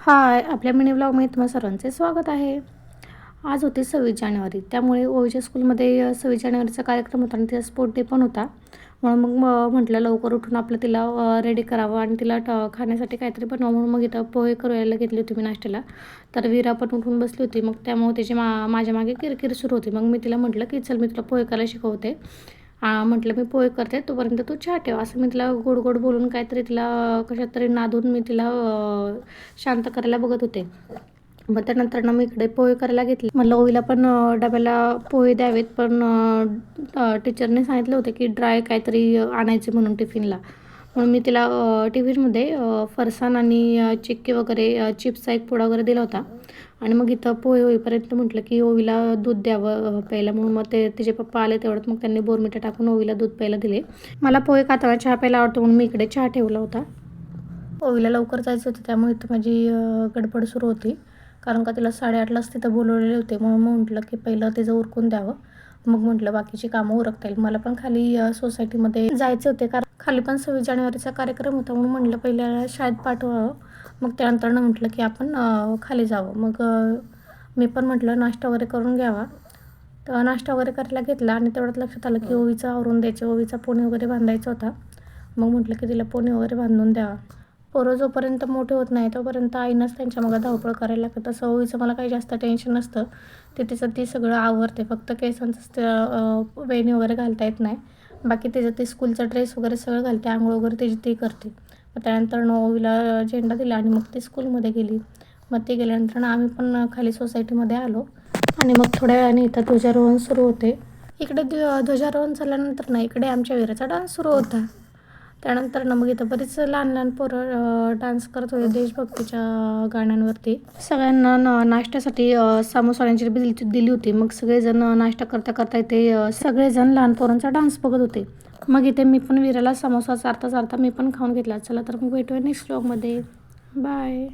हाय, आपल्या मिनी ब्लॉगमध्ये तुम्हा सर्वांचे स्वागत आहे. आज होते 26 जानेवारी, त्यामुळे ओवीच्या स्कूलमध्ये 26 जानेवारीचा कार्यक्रम होता आणि तिचा स्पोर्ट डे पण होता. म्हणून मग म्हटलं लवकर उठून आपलं तिला रेडी करावं आणि तिला खाण्यासाठी काहीतरी बनवावं. म्हणून मग इथं पोहे करायला घेतली होती मी नाश्त्याला. तर विरा पण उठून बसली होती. मग त्यामुळे तिची माझ्या मागे किरकिर सुरू होती. मग मी तिला म्हटलं की चल मी तुला पोहे करायला शिकवते. म्हटलं मी पोहे करते तोपर्यंत तू चहा ठेव, असं मी तिला गोड गोड बोलून काहीतरी तिला कशात तरी नादून मी तिला शांत करायला बघत होते. मग त्यानंतर मी इकडे पोहे करायला घेतले. म्हणलं ओवीला पण डब्याला पोहे द्यावेत, पण टीचरने सांगितलं होतं की ड्राय काहीतरी आणायचे म्हणून टिफिनला. म्हणून मी तिला टिफिनमध्ये फरसाण आणि चिक्की वगैरे चिप्सचा एक पुडा वगैरे दिला होता. आणि मग इथं पोहे होईपर्यंत म्हटलं की ओवीला दूध द्यावं प्यायला. म्हणून मग तिचे पप्पा आले तेवढ्यात मग त्यांनी बोर्नव्हिटा टाकून ओवीला दूध प्यायला दिले. मला पोहे खाताना चहा प्यायला आवडतो म्हणून मी इकडे चहा ठेवला होता. ओवीला लवकर जायचं होतं त्यामुळे इथं माझी गडबड सुरू होती, कारण का तिला 8:30लाच तिथं बोलवलेले होते. म्हणून मग म्हटलं की पहिलं तिचं उरकून द्यावं, मग म्हटलं बाकीची कामं उरकता येईल. मला पण खाली सोसायटीमध्ये जायचे होते, कारण खाली पण 26 जानेवारीचा कार्यक्रम होता. म्हणून म्हटलं पहिल्या शाळेत पाठवावं, मग त्यानंतर म्हटलं की आपण खाली जावं. मग मी पण म्हटलं नाश्ता वगैरे करून घ्यावा. तर नाश्ता वगैरे करायला घेतला आणि तेवढ्यात लक्षात आलं की ओवीचं आवरून द्यायचं, ओवीचा पोनी वगैरे बांधायचा होता. मग म्हटलं की तिला पोनी वगैरे बांधून द्यावा. पोरं जोपर्यंत मोठे होत नाही तोपर्यंत आईनंच त्यांच्या मागं धावपळ करायला लागतं. तसं ओवीचं मला काही जास्त टेन्शन नसतं, ते तिचं ती सगळं आवरते. फक्त केसांचं वेणी वगैरे घालता येत नाही, बाकी तिचं ते स्कूलचा ड्रेस वगैरे सगळं घालते. आंघोळ वगैरे त्याची ती करते. मग त्यानंतर ओवीला झेंडा दिला आणि मग ती स्कूलमध्ये गेली. मग ती गेल्यानंतर आम्ही पण खाली सोसायटीमध्ये आलो आणि मग थोड्या वेळाने इथं ध्वजारोहण सुरू होते. इकडे ध्वजारोहण झाल्यानंतर इकडे आमच्या विराचा डान्स सुरू होता. त्यानंतर मग इथं बरीच लहान लहान पोरं डान्स करत होते देशभक्तीच्या गाण्यांवरती. सगळ्यांना नाश्त्यासाठी समोसाची दिली होती. मग सगळेजण नाश्ता करता करता इथे सगळेजण लहान पोरांचा डान्स बघत होते. मग इथे मी पण विराला समोसा चारता चारता मी पण खाऊन घेतला. चला तर मग भेटूया नेक्स्ट व्लॉगमध्ये. बाय.